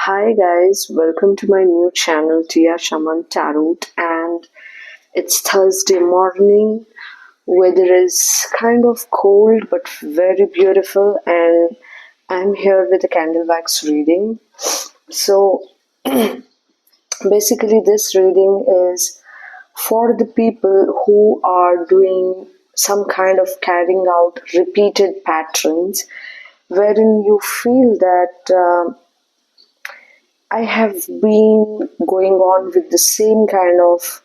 Hi guys, welcome to my new channel Tia Shaman Tarot, and it's Thursday morning. Weather is kind of cold but very beautiful, and I'm here with a candle wax reading. So basically this reading is for the people who are doing some kind of carrying out repeated patterns wherein you feel that I have been going on with the same kind of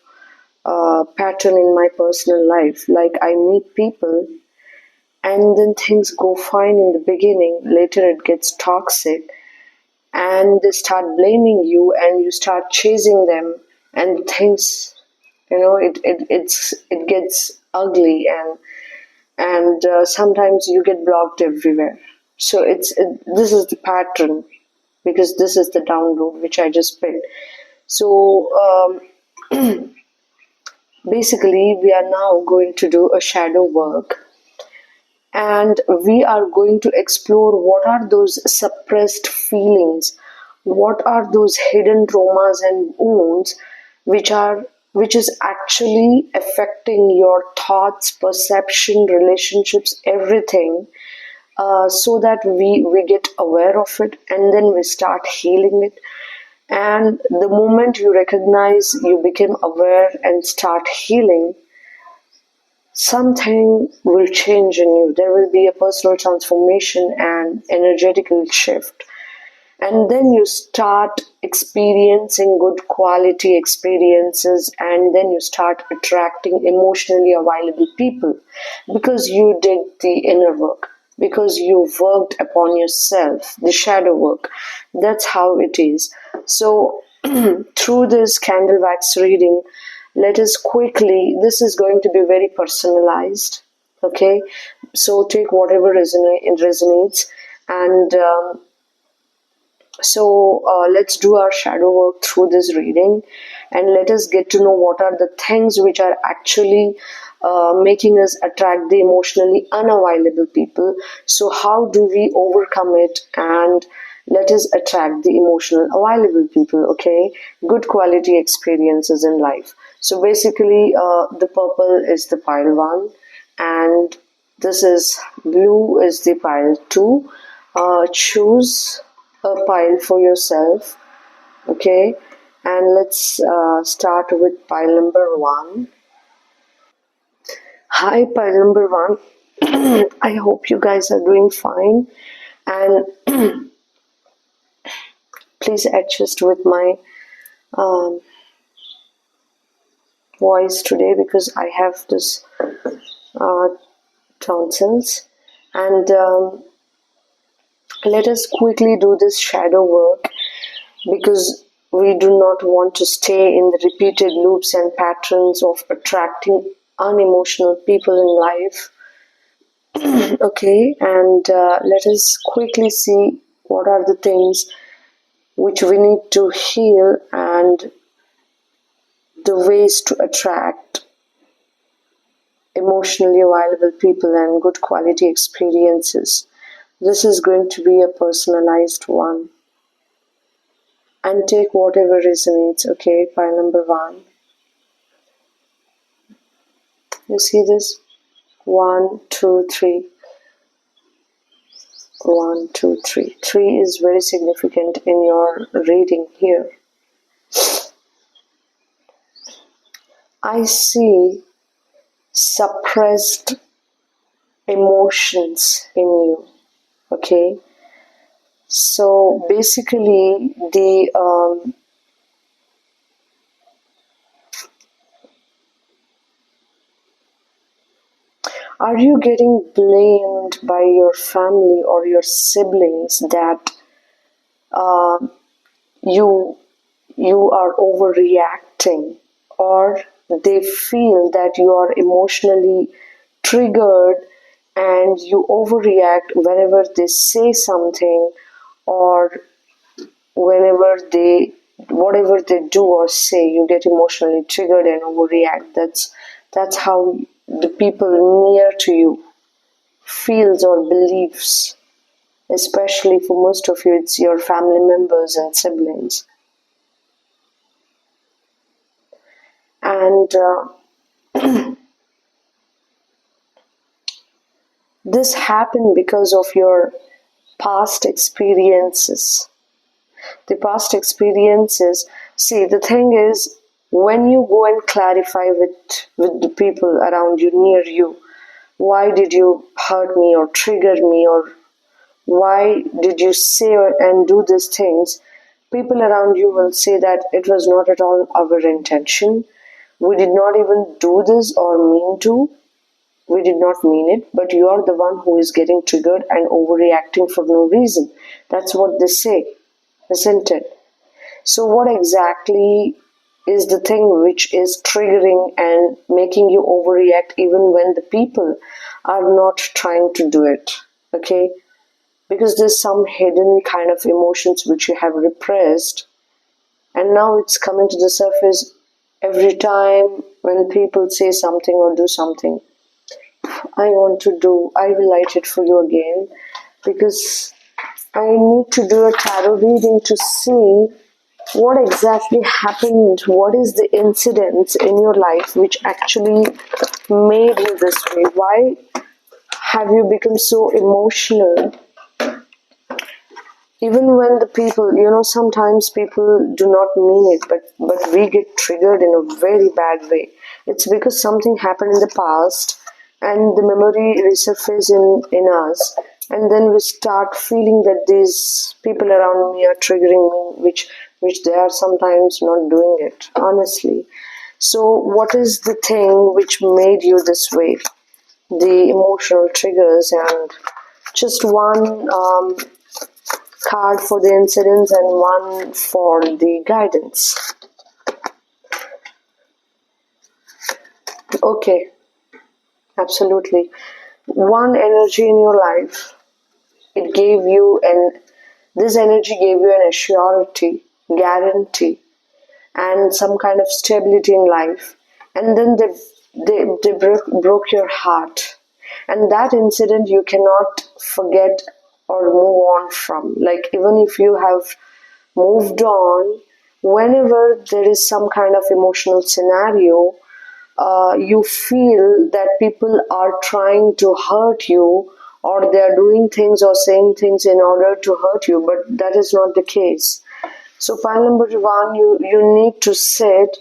pattern in my personal life. Like, I meet people and then things go fine in the beginning, later it gets toxic, and they start blaming you, and you start chasing them, and things, it gets ugly, and sometimes you get blocked everywhere. So this is the pattern, because this is the download which I just picked. So basically, we are now going to do a shadow work, and we are going to explore what are those suppressed feelings, what are those hidden traumas and wounds which is actually affecting your thoughts, perception, relationships, everything, so that we get aware of it, and then we start healing it. And the moment you recognize, you become aware and start healing, something will change in you. There will be a personal transformation and energetical shift. And then you start experiencing good quality experiences, and then you start attracting emotionally available people, because you did the inner work, because you worked upon yourself, the shadow work. That's how it is. So through this candle wax reading, let us quickly, this is going to be very personalized. Okay, so take whatever resonates, and let's do our shadow work through this reading, and let us get to know what are the things which are actually making us attract the emotionally unavailable people. So how do we overcome it, and let us attract the emotional available people? Okay, good quality experiences in life. So basically, the purple is the pile 1, and this is blue is the pile 2. Choose a pile for yourself. Okay, and let's start with pile number 1. Hi, pile number 1. I hope you guys are doing fine, and please adjust with my um, voice today, because I have this uh, tonsils. And let us quickly do this shadow work, because we do not want to stay in the repeated loops and patterns of attracting unemotional people in life. Okay, and let us quickly see what are the things which we need to heal, and the ways to attract emotionally available people and good quality experiences. This is going to be a personalized one, and take whatever resonates. Okay, pile number 1. You see this? 1, 2, 3. 1, 2, 3. 3 is very significant in your reading here. I see suppressed emotions in you. Okay, so basically, are you getting blamed by your family or your siblings that uh, you you are overreacting, or they feel that you are emotionally triggered and you overreact whenever they say something, or whenever they whatever they do or say, you get emotionally triggered and overreact? That's how the people near to you feels or believes. Especially for most of you, it's your family members and siblings. And this happened because of your past experiences. The past experiences, see, the thing is, when you go and clarify with the people around you, near you, why did you hurt me or trigger me, or why did you say and do these things, people around you will say that it was not at all our intention. We did not even do this or mean to. We did not mean it, but you are the one who is getting triggered and overreacting for no reason. That's what they say, isn't it? So, what exactly is the thing which is triggering and making you overreact even when the people are not trying to do it? Okay, because there's some hidden kind of emotions which you have repressed, and now it's coming to the surface every time when people say something or do something. I will light it for you again because I need to do a tarot reading to see what exactly happened, what is the incidents in your life which actually made you this way. Why have you become so emotional? Even when the people, sometimes people do not mean it, but we get triggered in a very bad way. It's because something happened in the past and the memory resurfaces in us, and then we start feeling that these people around me are triggering me, which they are sometimes not doing it, honestly. So what is the thing which made you this way? The emotional triggers, and just one card for the incidents and one for the guidance. Okay, absolutely. One energy in your life, it gave you this energy gave you an assurity, guarantee, and some kind of stability in life. And then they broke your heart. And that incident you cannot forget or move on from. Like, even if you have moved on, whenever there is some kind of emotional scenario, you feel that people are trying to hurt you, or they are doing things or saying things in order to hurt you, but that is not the case. So, pile number one, you need to sit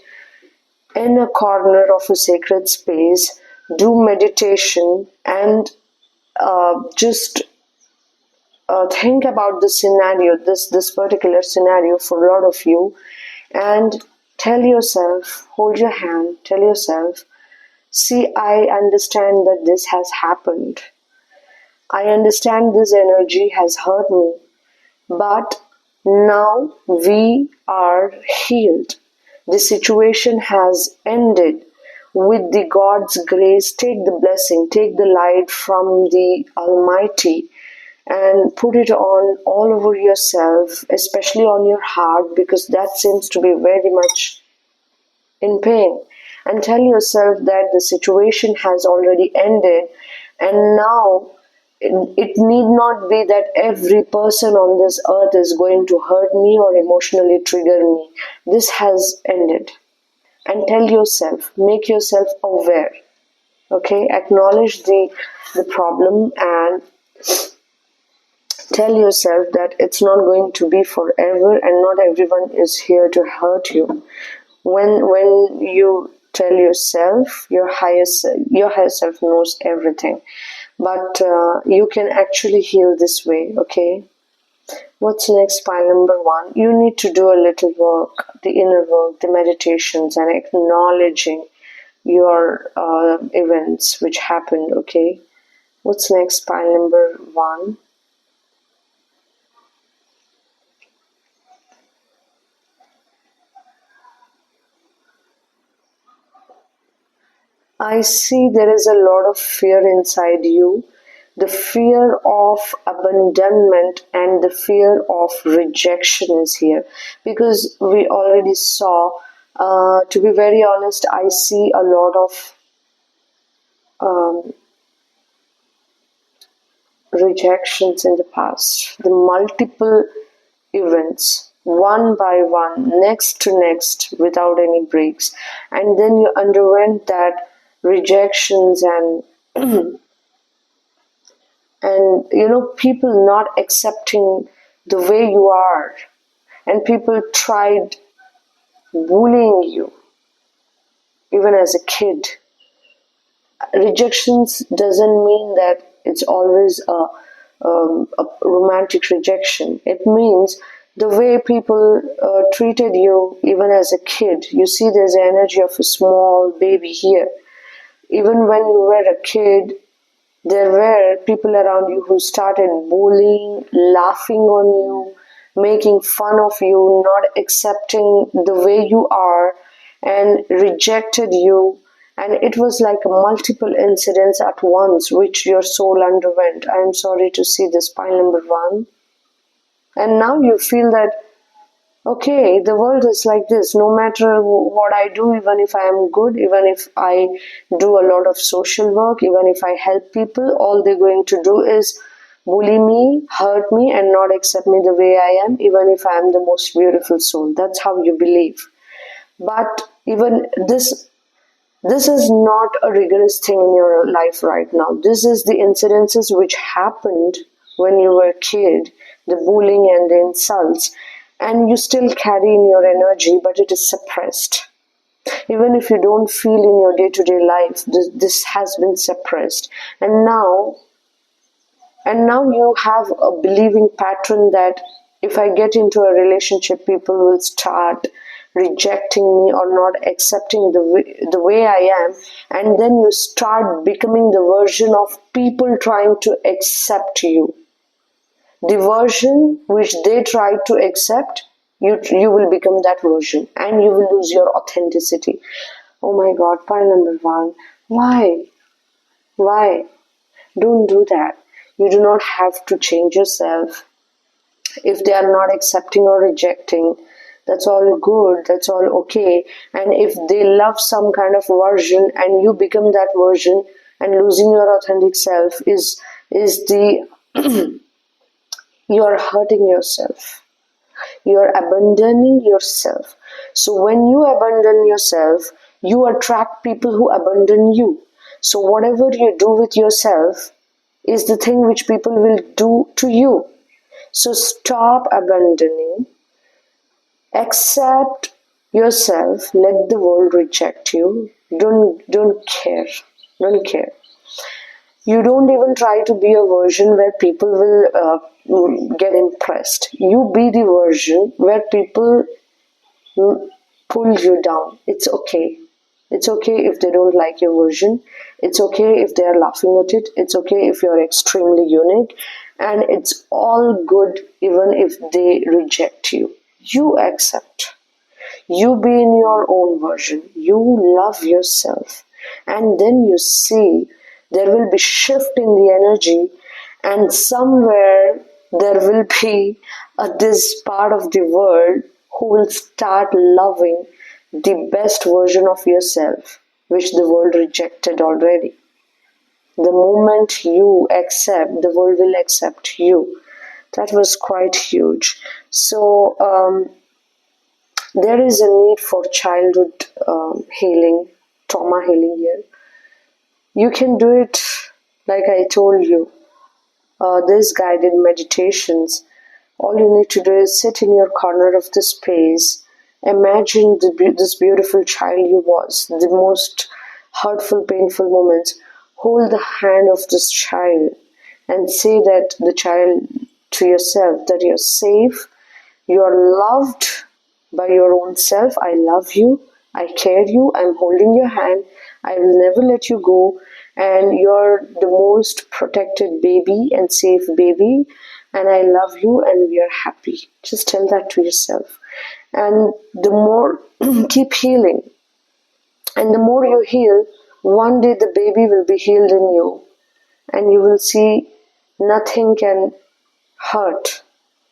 in a corner of a sacred space, do meditation, and just think about the scenario, this particular scenario for a lot of you, and tell yourself, hold your hand, tell yourself, see, I understand that this has happened. I understand this energy has hurt me, but now we are healed. The situation has ended. With the God's grace, take the blessing, take the light from the Almighty, and put it on all over yourself, especially on your heart, because that seems to be very much in pain. And tell yourself that the situation has already ended, and now it need not be that every person on this earth is going to hurt me or emotionally trigger me. This has ended. And tell yourself, make yourself aware. Okay, acknowledge the problem and tell yourself that it's not going to be forever, and not everyone is here to hurt you. When you tell yourself, your higher self knows everything, but you can actually heal this way. Okay, what's next? Pile number one, you need to do a little work, the inner work, the meditations, and acknowledging your events which happened. Okay, what's next? Pile number one, I see there is a lot of fear inside you. The fear of abandonment and the fear of rejection is here, because we already saw, to be very honest, I see a lot of um, rejections in the past, the multiple events, one by one, next to next, without any breaks. And then you underwent that rejections and people not accepting the way you are, and people tried bullying you even as a kid. Rejections doesn't mean that it's always a romantic rejection. It means the way people treated you even as a kid. You see, there's the energy of a small baby here. Even when you were a kid, there were people around you who started bullying, laughing on you, making fun of you, not accepting the way you are, and rejected you. And it was like multiple incidents at once which your soul underwent. I am sorry to see this, pile number one. And now you feel that, okay, the world is like this. No matter what I do, even if I am good, even if I do a lot of social work, even if I help people, all they're going to do is bully me, hurt me, and not accept me the way I am, even if I am the most beautiful soul. That's how you believe. But even this is not a rigorous thing in your life right now. This is the incidences which happened when you were a kid, the bullying and the insults, and you still carry in your energy, but it is suppressed. Even if you don't feel in your day-to-day life, this has been suppressed. And now you have a believing pattern that if I get into a relationship, people will start rejecting me or not accepting the way I am. And then you start becoming the version of people trying to accept you. The version which they try to accept, you will become that version and you will lose your authenticity. Oh my God, point number one. Why? Why? Don't do that. You do not have to change yourself. If they are not accepting or rejecting, that's all good, that's all okay. And if they love some kind of version and you become that version, and losing your authentic self is the you're hurting yourself. You're abandoning yourself. So when you abandon yourself, you attract people who abandon you. So whatever you do with yourself is the thing which people will do to you. So stop abandoning, accept yourself, let the world reject you. Don't care. Don't care. You don't even try to be a version where people will get impressed. You be the version where people pull you down. It's okay. It's okay if they don't like your version. It's okay if they are laughing at it. It's okay if you're extremely unique. And it's all good even if they reject you. You accept. You be in your own version. You love yourself. And then you see there will be shift in the energy, and somewhere there will be this part of the world who will start loving the best version of yourself, which the world rejected already. The moment you accept, the world will accept you. That was quite huge. So there is a need for childhood healing, trauma healing here. You can do it like I told you. These guided meditations. All you need to do is sit in your corner of the space. Imagine this beautiful child you was, the most hurtful, painful moments. Hold the hand of this child and say that the child to yourself that you're safe, you're loved by your own self. I love you. I care you. I'm holding your hand. I will never let you go. And you're the most protected baby and safe baby. And I love you and we are happy. Just tell that to yourself. And the more keep healing. And the more you heal, one day the baby will be healed in you. And you will see nothing can hurt.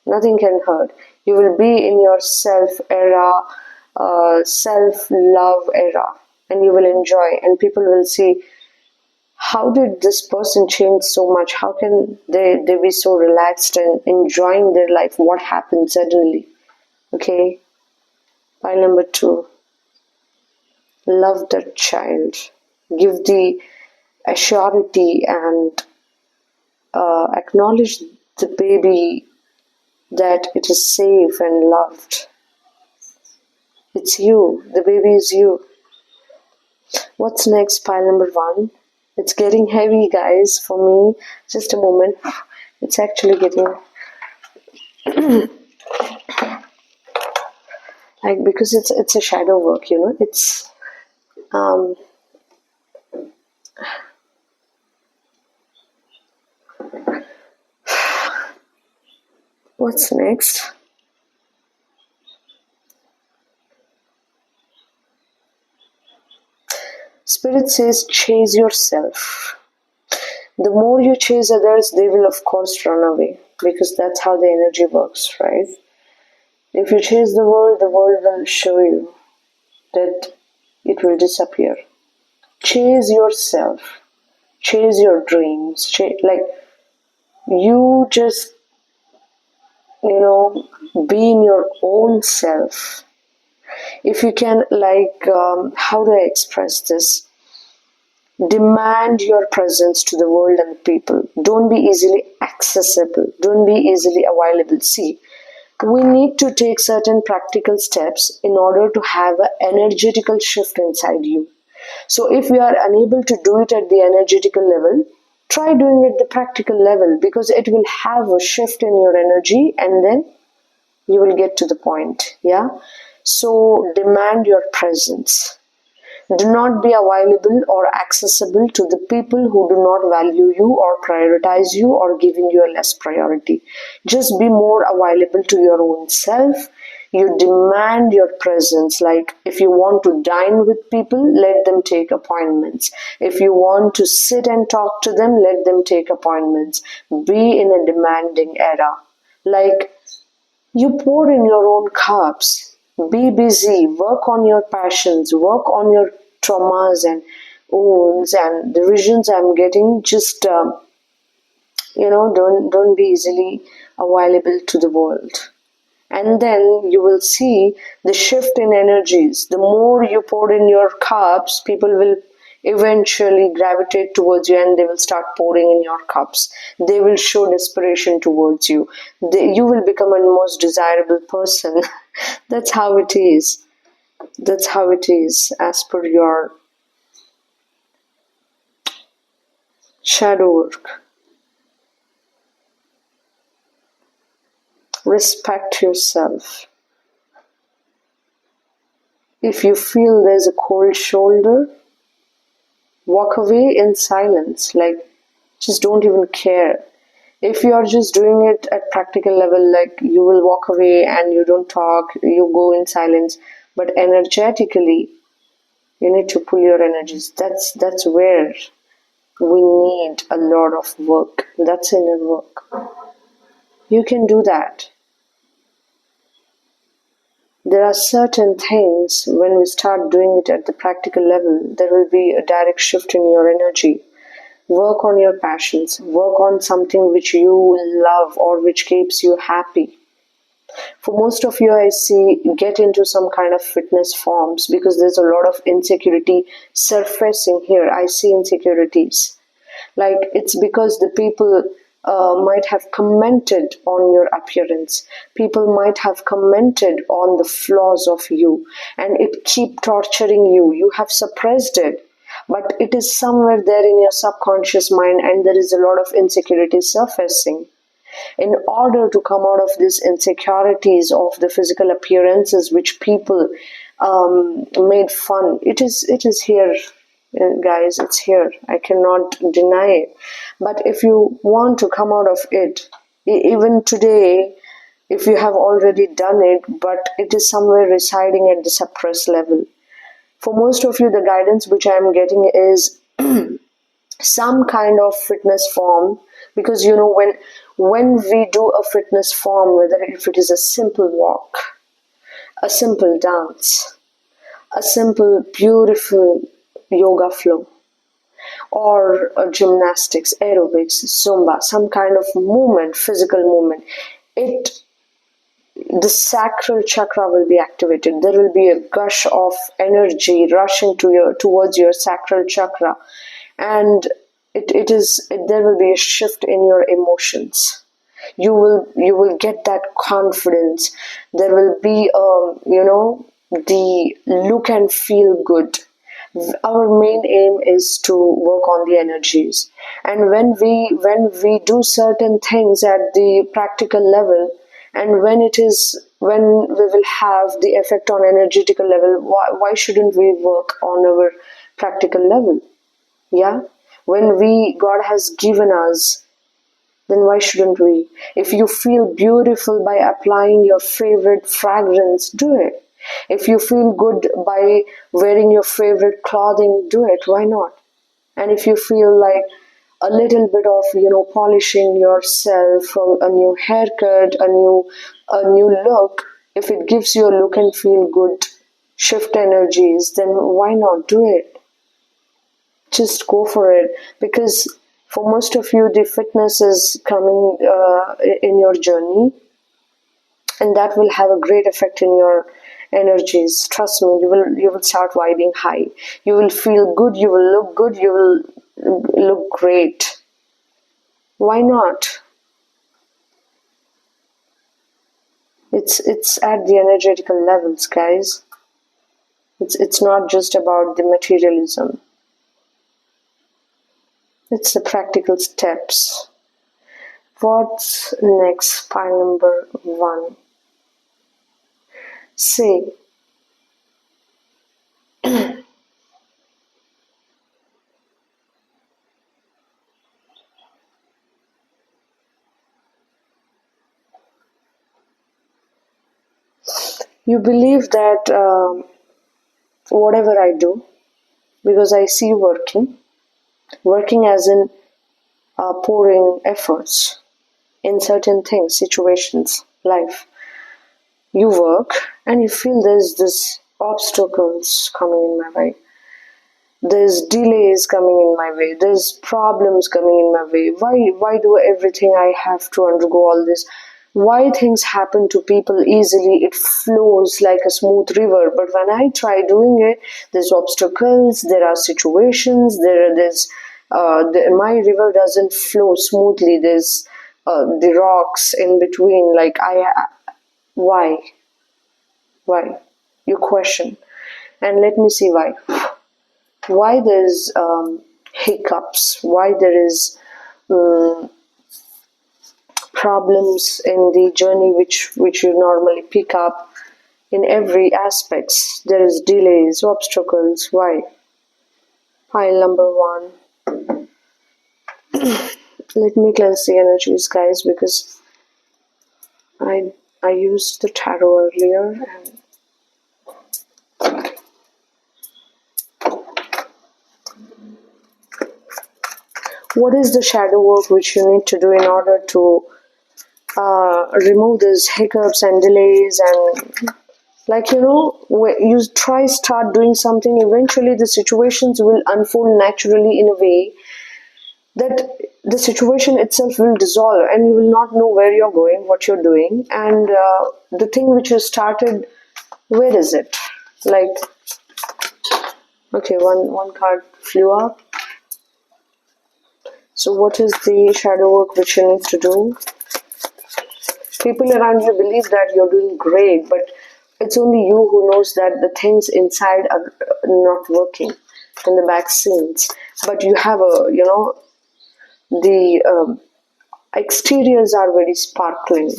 Nothing can hurt. You will be in your self era, self love era, and you will enjoy. And people will see how did this person change so much? How can they be so relaxed and enjoying their life? What happened suddenly? Okay. Pile number 2. Love that child. Give the assurity and acknowledge the baby that it is safe and loved. It's you. The baby is you. What's next? Pile number 1. It's getting heavy, guys, for me. Just a moment. It's actually getting like, because it's a shadow work, It's um what's next? Spirit says chase yourself. The more you chase others, they will of course run away, because that's how the energy works, right? If you chase the world will show you that it will disappear. Chase yourself. Chase your dreams. Like, you just, be in your own self. If you can, like, how do I express this? Demand your presence to the world and people. Don't be easily accessible. Don't be easily available. See, we need to take certain practical steps in order to have an energetical shift inside you. So if we are unable to do it at the energetical level, try doing it at the practical level, because it will have a shift in your energy, and then you will get to the point. Yeah. So demand your presence. Do not be available or accessible to the people who do not value you or prioritize you or giving you a less priority. Just be more available to your own self. You demand your presence. Like, if you want to dine with people, let them take appointments. If you want to sit and talk to them, let them take appointments. Be in a demanding era. Like, you pour in your own cups. Be busy. Work on your passions. Work on your traumas and wounds and the visions I'm getting. Just don't be easily available to the world. And then you will see the shift in energies. The more you pour in your cups, people will eventually gravitate towards you, and they will start pouring in your cups. They will show desperation towards you. You will become a most desirable person. That's how it is. That's how it is as per your shadow work. Respect yourself. If you feel there's a cold shoulder, walk away in silence. Like, just don't even care. If you are just doing it at practical level, like, you will walk away and you don't talk, you go in silence. But energetically, you need to pull your energies. That's where we need a lot of work. That's inner work. You can do that. There are certain things, when we start doing it at the practical level, there will be a direct shift in your energy. Work on your passions. Work on something which you love or which keeps you happy. For most of you, I see, get into some kind of fitness forms, because there's a lot of insecurity surfacing here. I see insecurities. Like, it's because the people might have commented on your appearance. People might have commented on the flaws of you, and it keep torturing you. You have suppressed it, but it is somewhere there in your subconscious mind, and there is a lot of insecurity surfacing. In order to come out of these insecurities of the physical appearances which people made fun, it is here. Guys, it's here. I cannot deny it. But if you want to come out of it, even today, if you have already done it, but it is somewhere residing at the suppressed level. For most of you, the guidance which I am getting is some kind of fitness form, because when we do a fitness form, whether if it is a simple walk, a simple dance, a simple beautiful yoga flow, or gymnastics, aerobics, zumba, some kind of movement, physical movement, it the sacral chakra will be activated. There will be a gush of energy rushing towards your sacral chakra, and there will be a shift in your emotions. You will get that confidence. There will be the look and feel good. Our main aim is to work on the energies, and when we do certain things at the practical level, and when we will have the effect on energetical level, why shouldn't we work on our practical level? Yeah, when we God has given us, then why shouldn't we? If you feel beautiful by applying your favorite fragrance, do it. If you feel good by wearing your favorite clothing, do it. Why not? And if you feel like a little bit of polishing yourself, a new haircut, a new look, if it gives you a look and feel good, shift energies, then why not do it? Just go for it, because for most of you the fitness is coming in your journey, and that will have a great effect in your energies. Trust me, you will start vibing high, you will feel good, you will look good, you will look great. Why not? It's at the energetical levels, guys. It's not just about the materialism, it's the practical steps. What's next? Pile number 1. Say, you believe that whatever I do, because I see working as in pouring efforts in certain things, situations, life. You work and you feel there's this obstacles coming in my way. There's delays coming in my way. There's problems coming in my way. Why do everything I have to undergo all this? Why things happen to people easily? It flows like a smooth river. But when I try doing it, there's obstacles. There are situations. My river doesn't flow smoothly. There's the rocks in between. Like why? Why? You question, and let me see why. Why there's hiccups, why there is problems in the journey which you normally pick up in every aspects. There is delays, obstacles. Why? Pile number 1. Let me cleanse the energies, guys, because I used the tarot earlier, and what is the shadow work which you need to do in order to remove these hiccups and delays? And when you start doing something, eventually the situations will unfold naturally in a way that the situation itself will dissolve, and you will not know where you're going, what you're doing, and the thing which you started, where is it? Like, okay, one card flew up. So what is the shadow work which you need to do? People around you believe that you're doing great, but it's only you who knows that the things inside are not working in the back scenes. But you have the exteriors are very sparkling.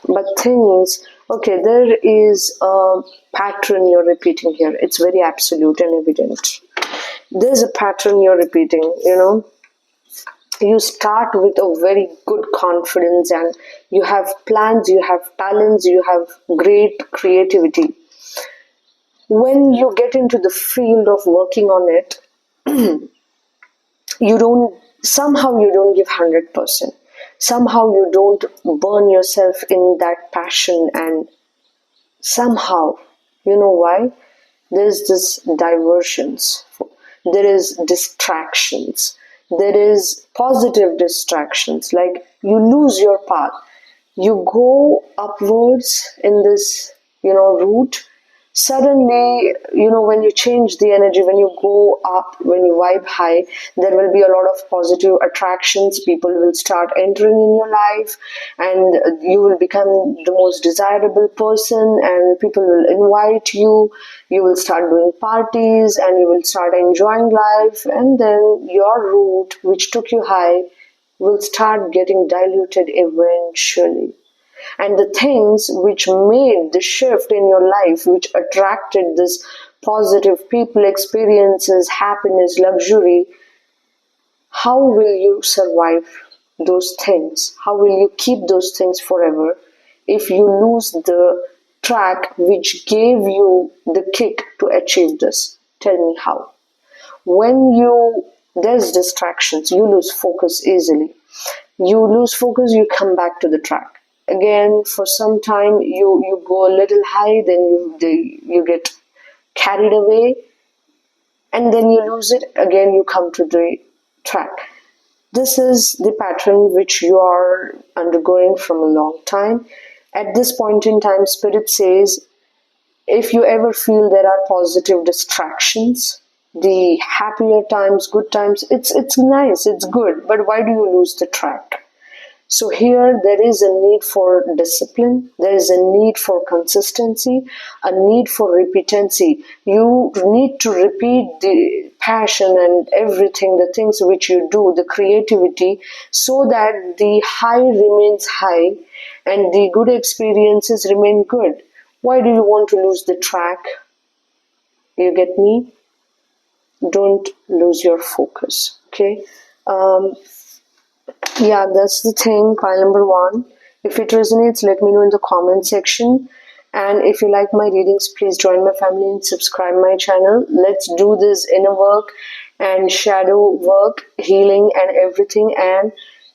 But things, okay, there is a pattern you're repeating here. It's very absolute and evident. There's a pattern you're repeating, You start with a very good confidence, and you have plans, you have talents, you have great creativity. When you get into the field of working on it, you don't give 100%. Somehow you don't burn yourself in that passion, and somehow, you know why? there's this diversions, there is distractions, there is positive distractions, like you lose your path, you go upwards in this route. Suddenly, when you change the energy, when you go up, when you vibe high, there will be a lot of positive attractions. People will start entering in your life, and you will become the most desirable person, and people will invite you. You will start doing parties, and you will start enjoying life, and then your route, which took you high, will start getting diluted eventually. And the things which made the shift in your life, which attracted this positive people, experiences, happiness, luxury, how will you survive those things? How will you keep those things forever if you lose the track which gave you the kick to achieve this? Tell me how. When there's distractions, you lose focus easily. You lose focus, you come back to the track again. For some time you go a little high, then you get carried away, and then you lose it again, you come to the track. This is the pattern which you are undergoing from a long time. At this point in time, spirit says, if you ever feel there are positive distractions, the happier times, good times, it's nice, it's good, but why do you lose the track? So here there is a need for discipline, there is a need for consistency, a need for repeatancy. You need to repeat the passion and everything, the things which you do, the creativity, so that the high remains high and the good experiences remain good. Why do you want to lose the track? You get me? Don't lose your focus, okay? Yeah, that's the thing. Pile number one. If it resonates, let me know in the comment section. And if you like my readings, please join my family and subscribe my channel. Let's do this inner work and shadow work, healing and everything. And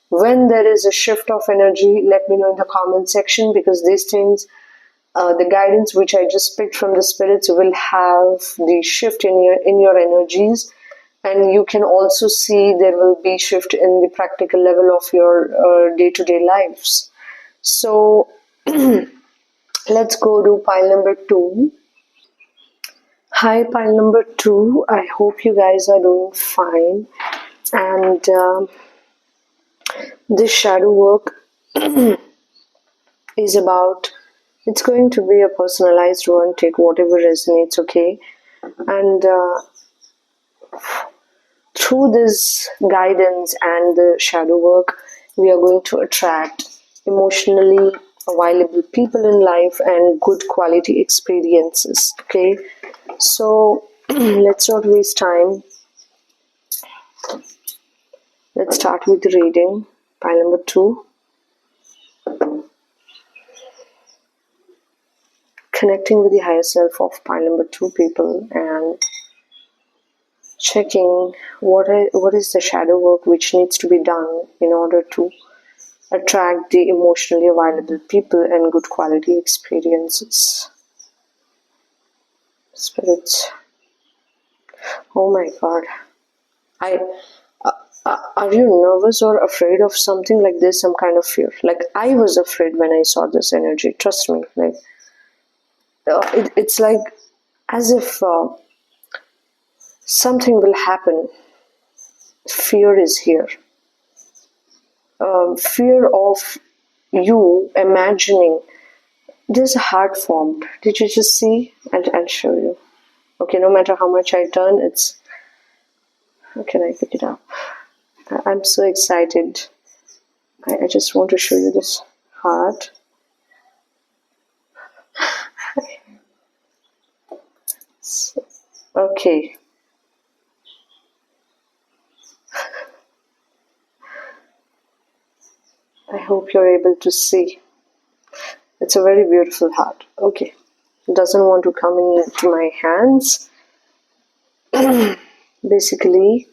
when there is a shift of energy, let me know in the comment section, because these things, the guidance which I just picked from the spirits, will have the shift in your energies. And you can also see there will be shift in the practical level of your day-to-day lives. So let's go to pile number two. Hi, pile number two. I hope you guys are doing fine. And this shadow work is about, it's going to be a personalized one. Take whatever resonates, okay? And through this guidance and the shadow work, we are going to attract emotionally available people in life and good quality experiences. Okay, so let's not waste time. Let's start with the reading. Pile number two. Connecting with the higher self of pile number two, people, and checking what is the shadow work which needs to be done in order to attract the emotionally available people and good quality experiences. Spirits. Oh my god. Are you nervous or afraid of something like this? Some kind of fear. Like, I was afraid when I saw this energy. Trust me. Like, it's like as if something will happen. Fear is here. Fear of you imagining. There's a heart formed. Did you just see? I'll show you. Okay, no matter how much I turn, it's... How can I pick it up? I'm so excited. I just want to show you this heart. Okay. I hope you're able to see. It's a very beautiful heart. Okay. It doesn't want to come into my hands. Basically,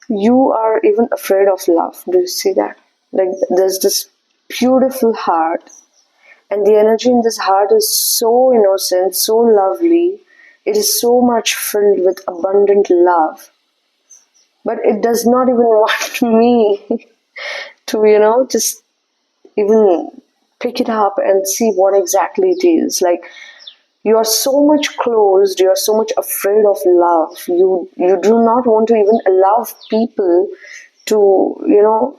you are even afraid of love. Do you see that? Like, there's this beautiful heart And the energy in this heart is so innocent, so lovely. It is so much filled with abundant love. But it does not even want me to, just even pick it up and see what exactly it is. Like, you are so much closed, you are so much afraid of love. You do not want to even allow people to,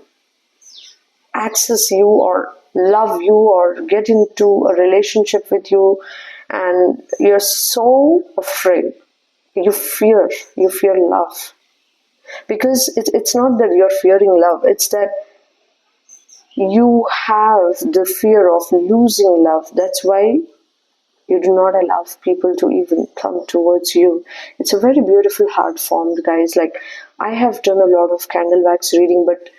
access you or love you or get into a relationship with you, and you're so afraid. You fear love, because it's not that you're fearing love, it's that you have the fear of losing love. That's why you do not allow people to even come towards you. It's a very beautiful heart formed, guys. Like, I have done a lot of candle wax reading, but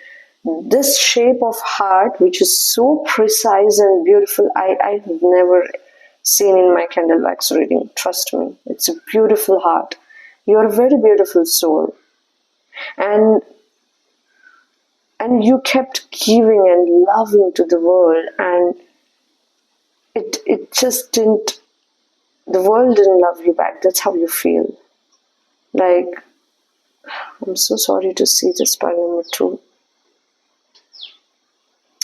this shape of heart, which is so precise and beautiful, I've never seen in my candle wax reading. Trust me, it's a beautiful heart. You're a very beautiful soul. And you kept giving and loving to the world, and it just didn't, the world didn't love you back. That's how you feel. Like, I'm so sorry to see this pile number 2.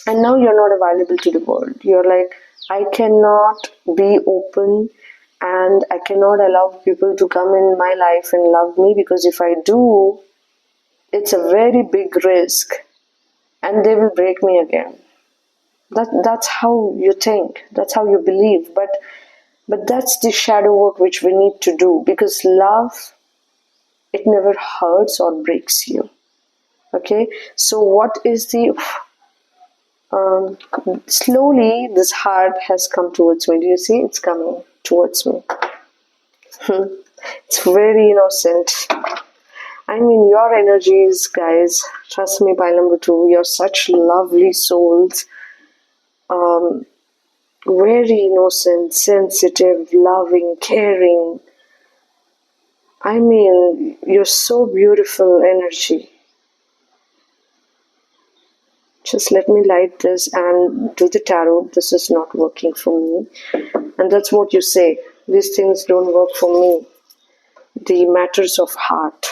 And now you're not available to the world. You're like, I cannot be open and I cannot allow people to come in my life and love me, because if I do, it's a very big risk and they will break me again. That's how you think, that's how you believe. But that's the shadow work which we need to do, because love, it never hurts or breaks you. Okay, so what is the slowly this heart has come towards me. Do you see? It's coming towards me. It's very innocent. I mean, your energies, guys, trust me, pile number 2, you're such lovely souls. Very innocent, sensitive, loving, caring. I mean, you're so beautiful energy. Just let me light this and do the tarot. This is not working for me. And that's what you say. These things don't work for me. The matters of heart.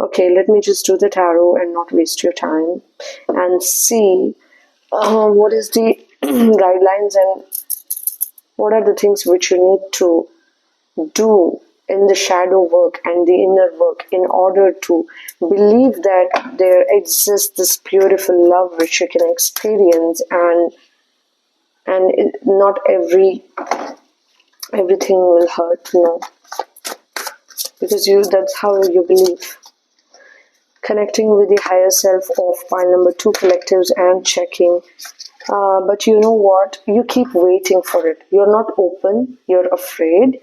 Okay, let me just do the tarot and not waste your time and see what is the guidelines and what are the things which you need to do in the shadow work and the inner work in order to believe that there exists this beautiful love which you can experience, and not everything will hurt, no, because that's how you believe. Connecting with the higher self of pile number 2 collectives and checking. But you know what? You keep waiting for it. You're not open. You're afraid.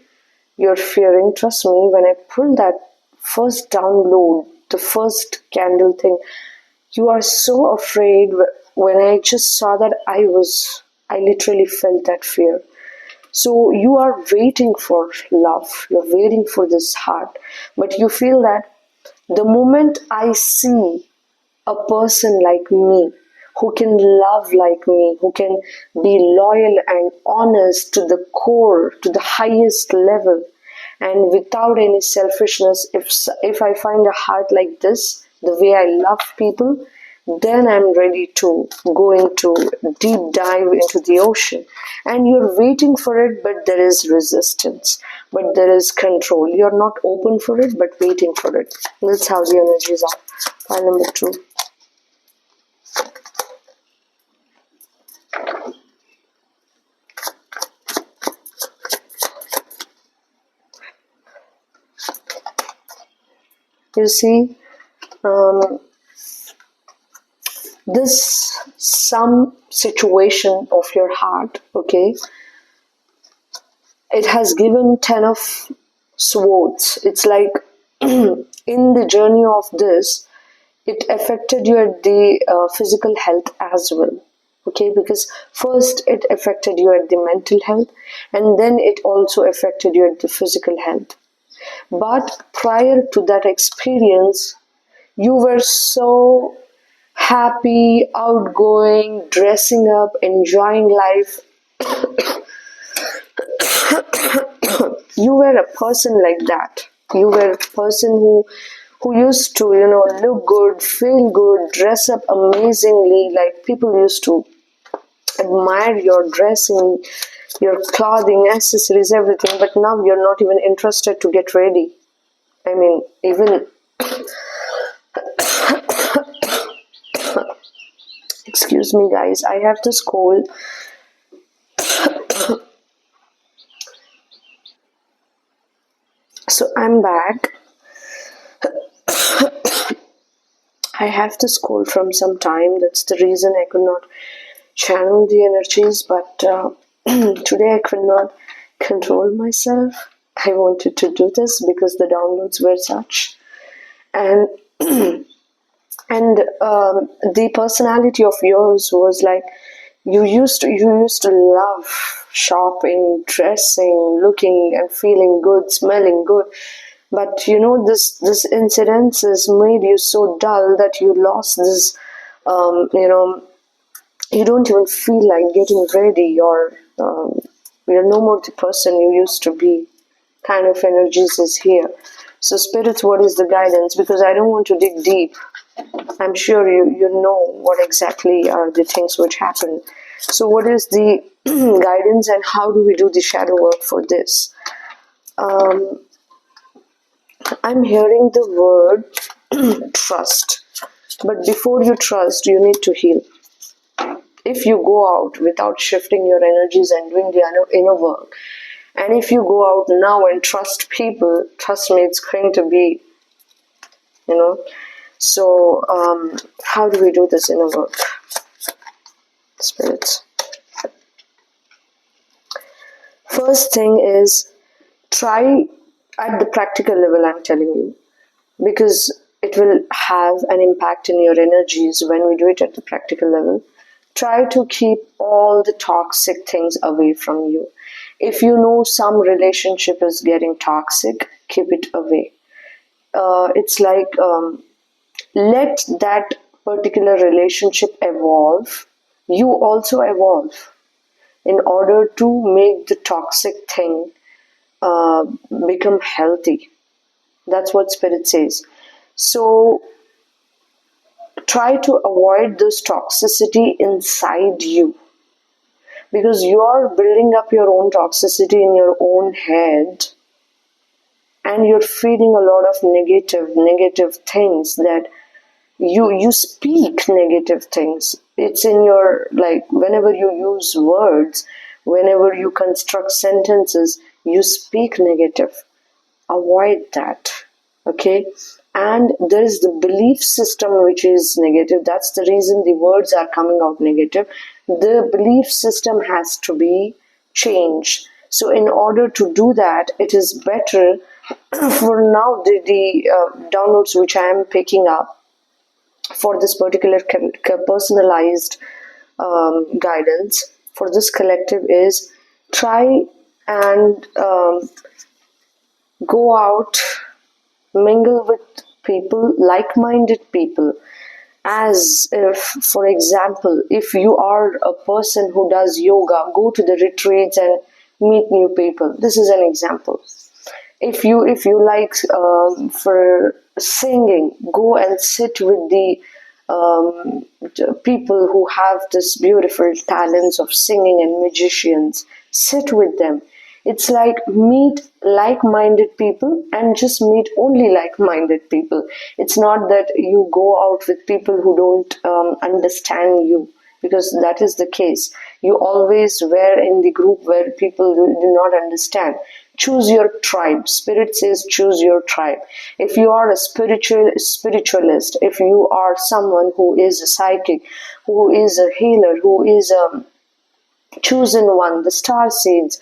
You're fearing. Trust me, when I pull that first download, the first candle thing, you are so afraid. When I just saw that, I literally felt that fear. So you are waiting for love. You're waiting for this heart. But you feel that the moment I see a person like me, who can love like me, who can be loyal and honest to the core, to the highest level, and without any selfishness, if I find a heart like this, the way I love people, then I'm ready to go into deep dive into the ocean. And you're waiting for it, but there is resistance, but there is control. You're not open for it, but waiting for it. That's how the energies are. Pile number 2. You see, this some situation of your heart, okay, it has given 10 of swords. It's like in the journey of this, it affected you at the physical health as well, okay, because first it affected you at the mental health, and then it also affected you at the physical health. But prior to that experience, you were so happy, outgoing, dressing up, enjoying life. You were a person like that. You were a person who used to, look good, feel good, dress up amazingly. Like people used to admire your dressing, your clothing, accessories, everything. But now you're not even interested to get ready. I mean, even excuse me, guys. I have this cold. So I'm back. I have this cold from some time. That's the reason I could not channel the energies. But today I could not control myself. I wanted to do this because the downloads were such. And the personality of yours was like you used to love shopping, dressing, looking and feeling good, smelling good. But this incidences made you so dull that you lost this. You don't even feel like getting ready, or you're no more the person you used to be. Kind of energies is here. So spirits, what is the guidance? Because I don't want to dig deep. I'm sure you know what exactly are the things which happen. So what is the guidance and how do we do the shadow work for this? I'm hearing the word trust. But before you trust, you need to heal. If you go out without shifting your energies and doing the inner work, and if you go out now and trust people, trust me, it's going to be, So, how do we do this inner work, spirits? First thing is try at the practical level, I'm telling you, because it will have an impact in your energies when we do it at the practical level. Try to keep all the toxic things away from you. If you know some relationship is getting toxic, keep it away. It's like let that particular relationship evolve. You also evolve in order to make the toxic thing become healthy. That's what Spirit says. So try to avoid this toxicity inside you, because you are building up your own toxicity in your own head, and you're feeding a lot of negative things that you speak negative things. It's in your, like, whenever you use words, whenever you construct sentences, you speak negative. Avoid that. Okay. And there is the belief system which is negative. That's the reason the words are coming out negative. The belief system has to be changed. So in order to do that, it is better for now the downloads which I am picking up for this particular personalized guidance for this collective is try and go out, mingle with people, like-minded people. As if, for example, if you are a person who does yoga, go to the retreats and meet new people. This is an example. If you like for singing, go and sit with the people who have this beautiful talents of singing and magicians. Sit with them. It's like meet like-minded people and just meet only like-minded people. It's not that you go out with people who don't understand you, because that is the case. You always were in the group where people do not understand. Choose your tribe. Spirit says choose your tribe. If you are a spiritualist, if you are someone who is a psychic, who is a healer, who is a chosen one, the star seeds,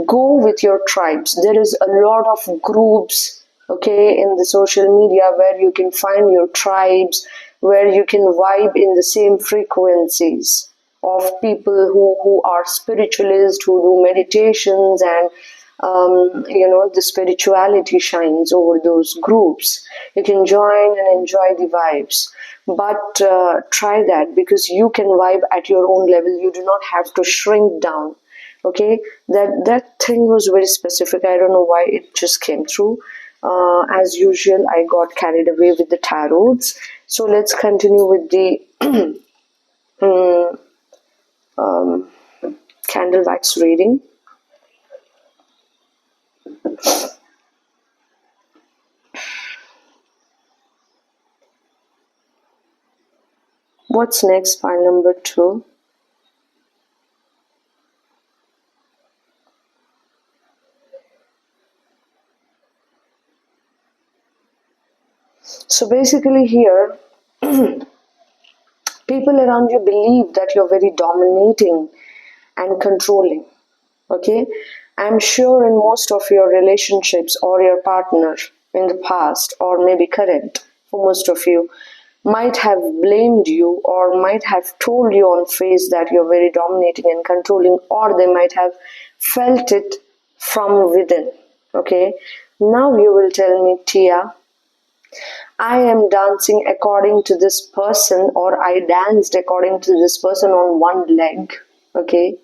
go with your tribes. There is a lot of groups, okay, in the social media where you can find your tribes, where you can vibe in the same frequencies of people who are spiritualists, who do meditations and the spirituality shines over those groups. You can join and enjoy the vibes, but try that, because you can vibe at your own level. You do not have to shrink down. Okay, that thing was very specific. I don't know why it just came through. As usual, I got carried away with the tarots. So let's continue with the candle wax reading. What's next? Pile number 2. So basically here, people around you believe that you're very dominating and controlling. Okay, I'm sure in most of your relationships or your partner in the past or maybe current, for most of you, might have blamed you or might have told you on face that you're very dominating and controlling, or they might have felt it from within. Okay, now you will tell me, Tia, I am dancing according to this person, or I danced according to this person on one leg. Okay,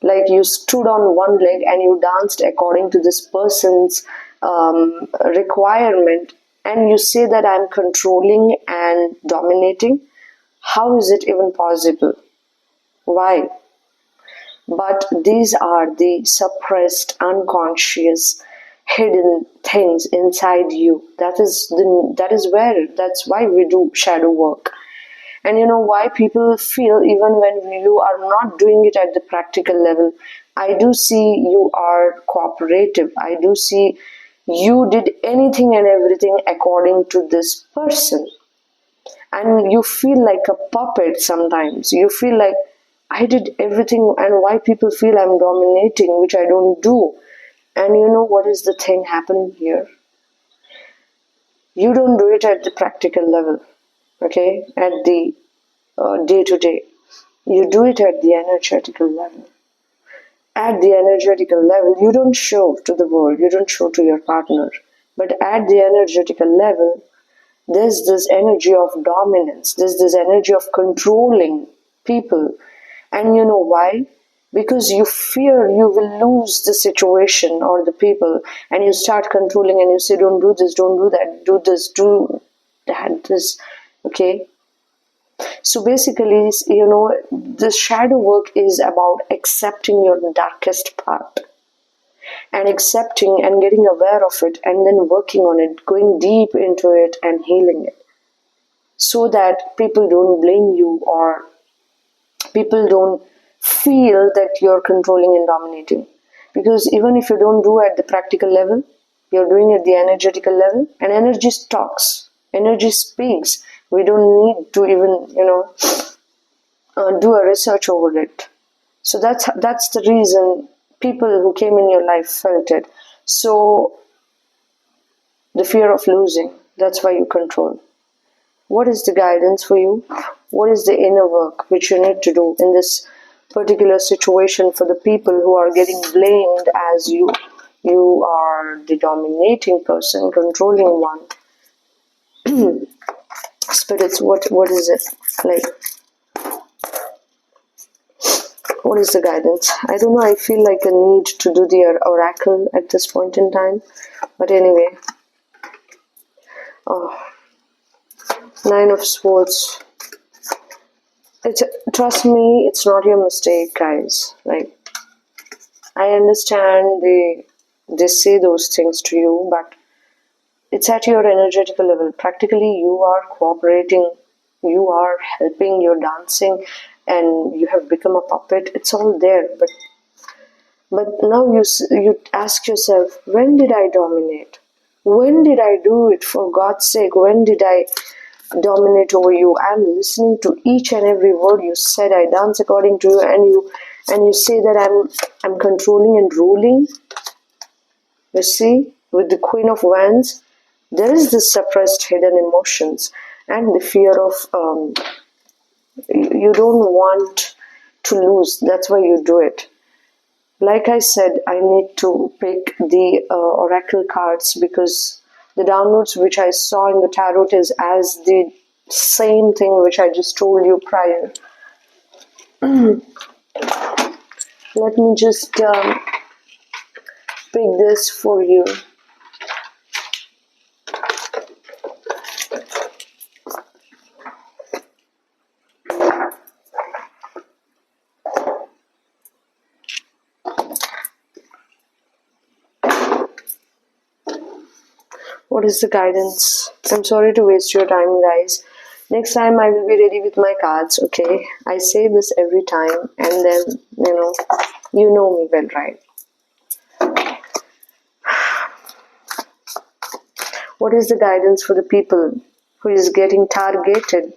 like you stood on one leg and you danced according to this person's requirement, and you say that I'm controlling and dominating. How is it even possible? Why? But these are the suppressed, unconscious, hidden things inside you. That's why we do shadow work. And you know why people feel, even when you are not doing it at the practical level, I do see you are cooperative. I do see you did anything and everything according to this person. And you feel like a puppet sometimes. You feel like I did everything, and why people feel I'm dominating, which I don't do. And you know what is the thing happening here? You don't do it at the practical level, okay, at the day to day. You do it at the energetical level. At the energetical level, you don't show to the world, you don't show to your partner. But at the energetical level, there's this energy of dominance, there's this energy of controlling people. And you know why? Because you fear you will lose the situation or the people, and you start controlling and you say, don't do this, don't do that, do this, do that, this. Okay, so basically, the shadow work is about accepting your darkest part and accepting and getting aware of it and then working on it, going deep into it and healing it, so that people don't blame you or people don't feel that you're controlling and dominating. Because even if you don't do at the practical level, you're doing at the energetical level, and energy talks, energy speaks. We don't need to even, do a research over it. So that's the reason people who came in your life felt it. So the fear of losing, that's why you control. What is the guidance for you? What is the inner work which you need to do in this particular situation for the people who are getting blamed as you are the dominating person, controlling one? Spirits, what is it like? What is the guidance? I don't know, I feel like a need to do the oracle at this point in time. But anyway. Oh, 9 of Swords. Trust me, it's not your mistake, guys. Like, I understand they say those things to you, but it's at your energetical level. Practically, you are cooperating, you are helping, you're dancing, and you have become a puppet. It's all there, but now you ask yourself, when did I dominate? When did I do it? For God's sake, when did I dominate over you? I'm listening to each and every word you said. I dance according to you, and you say that I'm controlling and ruling. You see, with the Queen of Wands, there is this suppressed hidden emotions and the fear of you don't want to lose. That's why you do it. Like I said, I need to pick the oracle cards because the downloads which I saw in the tarot is as the same thing which I just told you prior. Let me just pick this for you. What is the guidance? I'm sorry to waste your time, guys. Next time I will be ready with my cards, okay? I say this every time, and then, you know me well, right? What is the guidance for the people who is getting targeted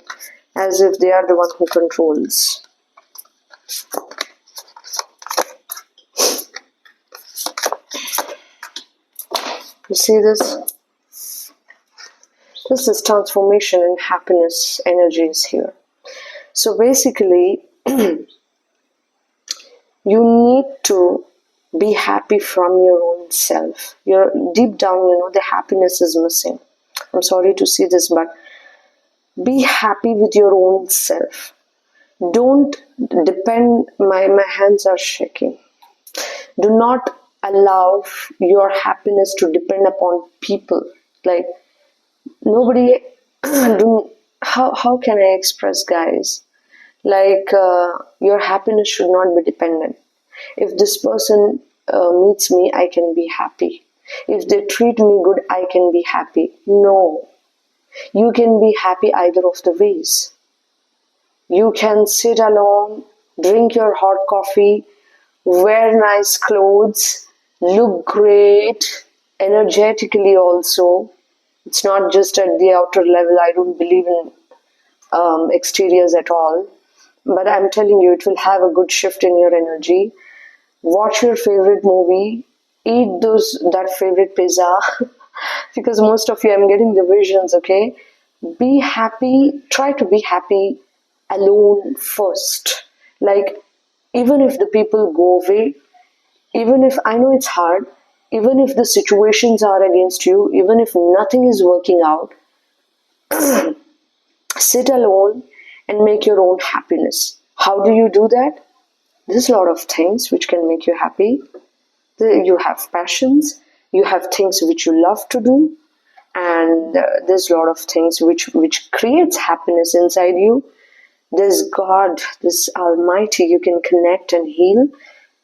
as if they are the one who controls? You see this? This is transformation and happiness energies here. So basically, you need to be happy from your own self. You're deep down, the happiness is missing. I'm sorry to see this, but be happy with your own self. Don't depend, my hands are shaking. Do not allow your happiness to depend upon people. Like, nobody, how can I express, guys? Like, your happiness should not be dependent. If this person meets me, I can be happy. If they treat me good, I can be happy. No. You can be happy either of the ways. You can sit alone, drink your hot coffee, wear nice clothes, look great, energetically also. It's not just at the outer level. I don't believe in exteriors at all. But I'm telling you, it will have a good shift in your energy. Watch your favorite movie, eat that favorite pizza, because most of you, I'm getting the visions, okay? Be happy, try to be happy alone first. Like, even if the people go away, even if I know it's hard, even if the situations are against you, even if nothing is working out, sit alone and make your own happiness. How do you do that? There's a lot of things which can make you happy. You have passions, you have things which you love to do, and there's a lot of things which creates happiness inside you. There's God, this Almighty, you can connect and heal.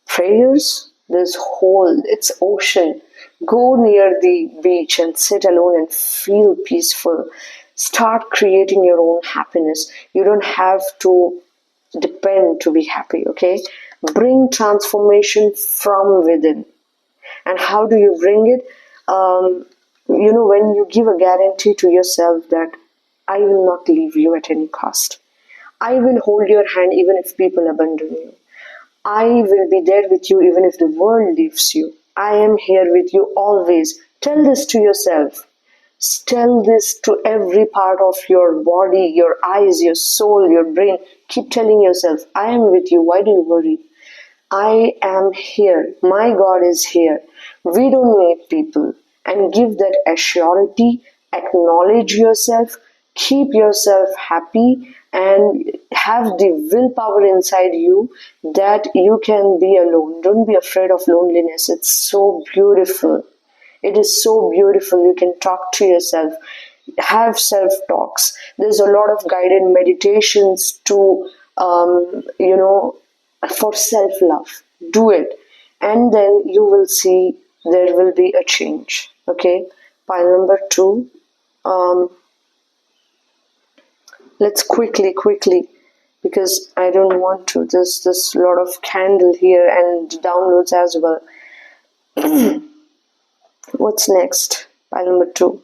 Prayers, this whole, it's ocean. Go near the beach and sit alone and feel peaceful. Start creating your own happiness. You don't have to depend to be happy, okay? Bring transformation from within. And how do you bring it? When you give a guarantee to yourself that I will not leave you at any cost. I will hold your hand even if people abandon you. I will be there with you even if the world leaves you. I am here with you always. Tell this to yourself. Tell this to every part of your body, your eyes, your soul, your brain. Keep telling yourself, I am with you. Why do you worry? I am here. My God is here. We don't need people. And give that assurity. Acknowledge yourself. Keep yourself happy and have the willpower inside you that you can be alone. Don't be afraid of loneliness. It's so beautiful. It is so beautiful. You can talk to yourself, have self talks. There's a lot of guided meditations to, for self love. Do it, and then you will see there will be a change. Okay, pile number 2. Let's quickly, because I don't want to. There's a lot of candle here and downloads as well. What's next? Pile number 2.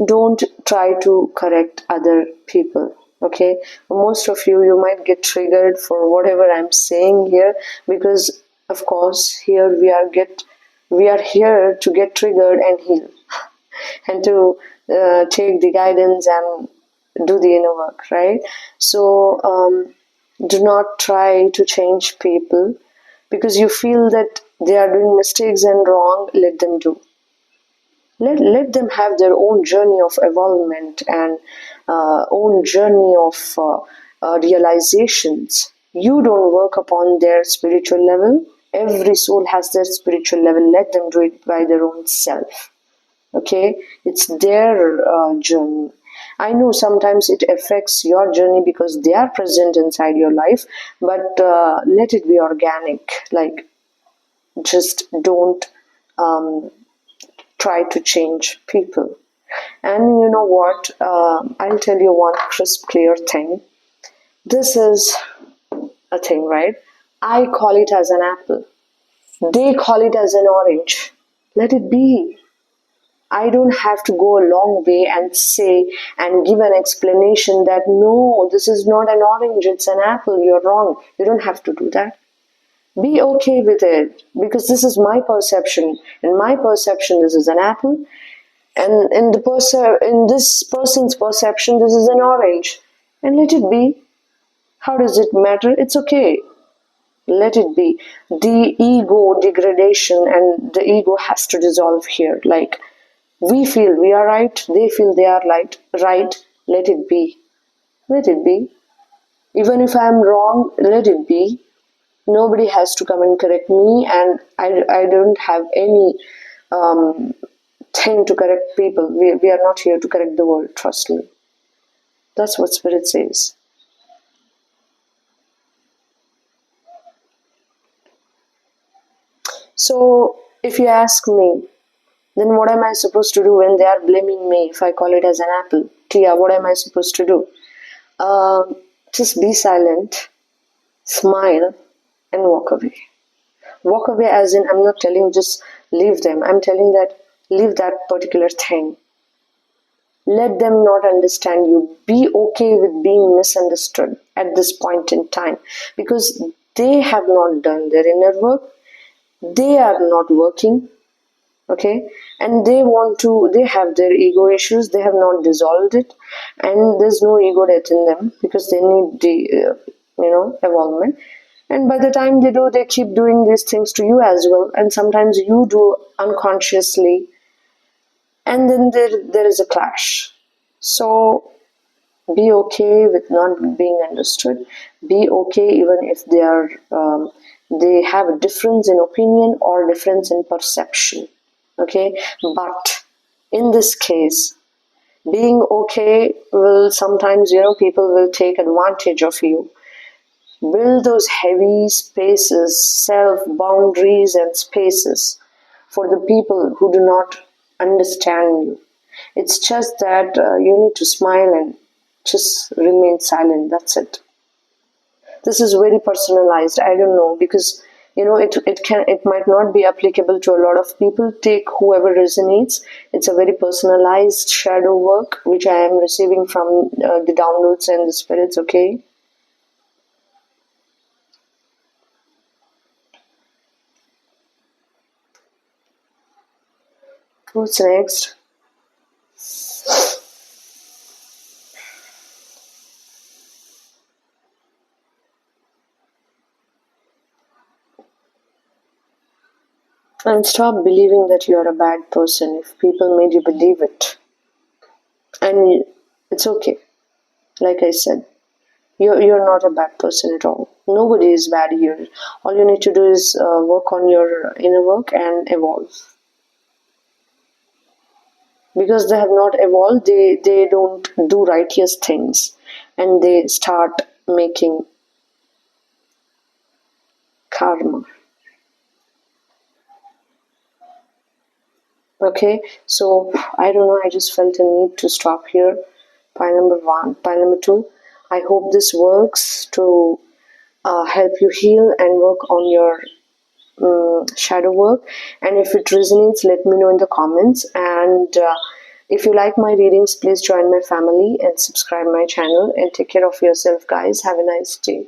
Don't try to correct other people. Okay, most of you might get triggered for whatever I'm saying here, because of course here we are here to get triggered and heal, and to take the guidance and do the inner work, right? So do not try to change people because you feel that they are doing mistakes and wrong. Let them do. Let them have their own journey of evolvement and own journey of realizations. You don't work upon their spiritual level. Every soul has their spiritual level. Let them do it by their own self. Okay, it's their journey. I know sometimes it affects your journey because they are present inside your life, but let it be organic. Like, just don't um, try to change people. And you know what? I'll tell you one crisp, clear thing. This is a thing, right? I call it as an apple. They call it as an orange. Let it be. I don't have to go a long way and say and give an explanation that no, this is not an orange, it's an apple, you're wrong. You don't have to do that. Be okay with it because this is my perception. In my perception, this is an apple, and in this person's perception, this is an orange. And let it be. How does it matter? It's okay. Let it be. The ego degradation and the ego has to dissolve here. Like, we feel we are right, they feel they are right. Let it be. Let it be. Even if I am wrong, let it be. Nobody has to come and correct me, and I don't have any thing to correct people. We are not here to correct the world, trust me. That's what Spirit says. So, if you ask me, then what am I supposed to do when they are blaming me if I call it as an apple? Tia, what am I supposed to do? Just be silent, smile, and walk away. Walk away as in, I'm not telling just leave them. I'm telling that leave that particular thing. Let them not understand you. Be okay with being misunderstood at this point in time because they have not done their inner work. They are not working. Okay, and they have their ego issues, they have not dissolved it, and there's no ego death in them because they need the evolvement. And by the time they do, they keep doing these things to you as well, and sometimes you do unconsciously, and then there is a clash. So be okay with not being understood. Be okay even if they have a difference in opinion or difference in perception. Okay, but in this case, being okay will sometimes, people will take advantage of you. Build those heavy spaces, self boundaries and spaces for the people who do not understand you. It's just that you need to smile and just remain silent. That's it. This is very personalized. I don't know because it might not be applicable to a lot of people. Take whoever resonates. It's a very personalized shadow work which I am receiving from the downloads and the spirits. Okay. What's next? And stop believing that you are a bad person if people made you believe it. And it's okay. Like I said, you're not a bad person at all. Nobody is bad here. All you need to do is work on your inner work and evolve. Because they have not evolved, they don't do righteous things, and they start making karma. Okay, so I don't know, I just felt a need to stop here. Pile number 1. Pile number 2, I hope this works to help you heal and work on your shadow work. And if it resonates, let me know in the comments. And if you like my readings, please join my family and subscribe my channel. And take care of yourself, guys. Have a nice day.